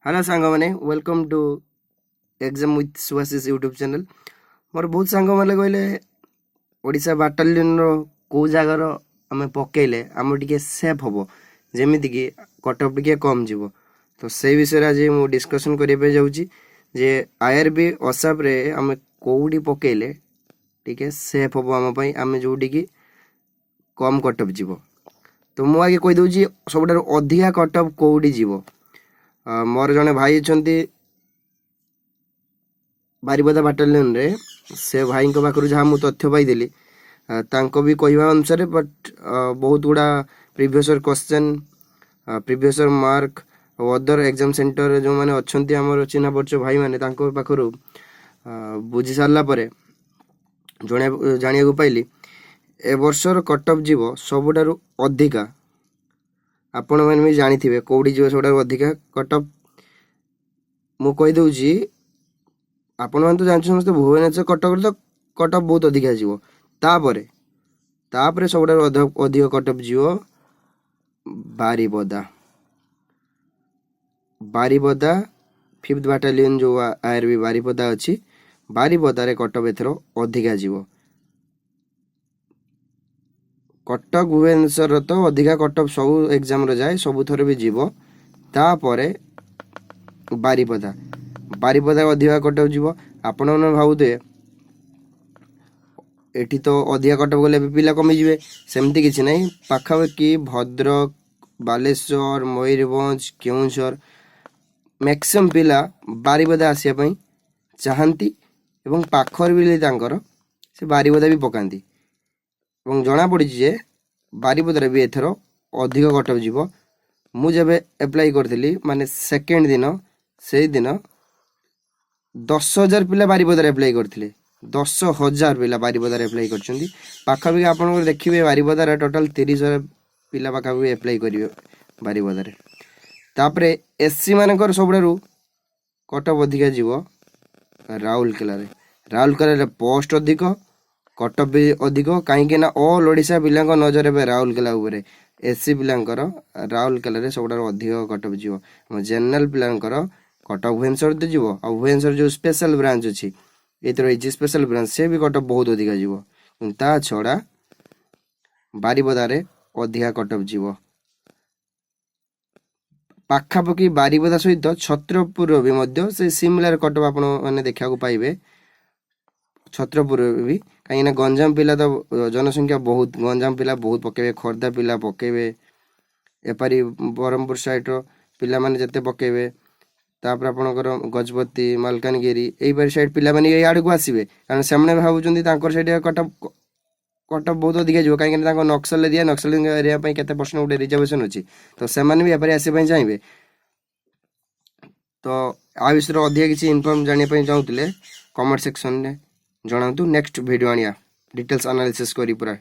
Hello सांग मैंने welcome to exam with Subhashish YouTube channel. मोर बहुत सांग मैंने कहले ओडिशा बाटालियन को जगार आम पकईले आम टे सेफ हम जमीक कटअफ टे कम जीव। तो से विषय आज मुझे डिस्कसन करने जाऊँगी जे आईआरबी असाप रे आम कौटी पकईले टे सेफ हम आम आम जोटी की कम कटअफ जीव। तो मुझे आगे कहीदे सब अधिका कटअफ कौटी जीव। मोर जड़े भाई अच्छा बारिपदा बाटालियन रे से भाई पाखु जहाँ मुझे तथ्य पाई भी कहवा अनुसार बट बहुत गुड़ा प्रीवियस क्वेश्चन प्रीवियस मार्क और अदर एग्जाम सेंटर जो मैंने अच्छा आम चिन्ह परिचय भाई मैंने पाखु बुझी सारापर जाना पाइली ए वर्षर कटअफ जीव सबुठारु अधिका आपण मैंने भी जानी कौटी जीव सब अधिका कटअफ मु कहीदे आपण मैंने तो जानते समस्त भुवनेश्वर कटक तो कटअफ बहुत अधिका जीव तापर सब अधिक कटअफ जीव बारिपदा बारिपदा 5th बाटालियन जो आईआरबी बारिपदा अच्छी बारिपदार कटअफ एथर अधिका जीव। कटक भुवनेश्वर तो अधिका कटअफ सब एग्जाम जाए सब थर भी जीव तापर बारिपदा बारिपदा अधिका कटअफ जीव। आपण मैंने भावुए एठी तो अधिका कटअफ गले पिला कमिजे सेमती किसी ना पाखापाखि भद्रक बालेश्वर मयूरभंज केउझर मैक्सिमम पिला बारिपदा आसवाई चाहती एवं पाखर भी से बारिपदा भी पकाती जना पड़ी जे बारिपदार भी एथर अधिक कटअफ जीव। मु जब एप्लाई करी माने सेकेंड दिन से दिन 10,000 पिला बारिपदार एप्लाई करते 10,000 पिला बारिपदार एप्लाई कर पाखापाखि आप देखिए बारिपदार टोटाल 30,000 पिला पाखापाखि एप्लाई करेंगे बारिपदार। तापर एससी मानकर सबुठारु कटअफ अधिका जीव राउरकेला पोस्ट अधिक कटअफ भी अधिक कहीं ऑल ओडिशा पिला नजर ए राउरकेला उपर एससी पिलांकर राउरकेला सबुठारु अधिक कटअफ जीव। जनरल पिलांकर कटअफ भुवनेश्वर तो जीव आ भुवनेश्वर जो स्पेशल ब्रांच अच्छी ये स्पेशल ब्रांच से भी कटअफ बहुत अधिका जीव ता छड़ा बारिपदार अधिका कटअफ जीव। पाखापाखि बारिपदा सहित छत्रपुर भी से सिमिलर कटअफ आपण मैंने देखा पाइबे छत्रपुर भी कहीं गंजाम पिला तो जनसंख्या बहुत गंजाम पिला बहुत पकेबे खोर्धा पिला पकेबे एपारी ब्रह्मपुर साइड पिला माने जते पकेबे तापर आपणकर गजपति मालकानगिरी यही साइड पिला माने आड़ को आसवे कारण से भावुं साइड कटअफ कटअफ बहुत अधिक जीव कहीं नक्सल एरिया केते परसेंट गोटे रिजर्वेशन अच्छी तो से भी आसपा चाहिए। तो आ विषय अधिक किसी इनफॉर्म जानापी चाहूले कमेंट सेक्शन में जनातु नेक्स्ट वीडियो आनिया डिटेल्स एनालिसिस करी पूरा।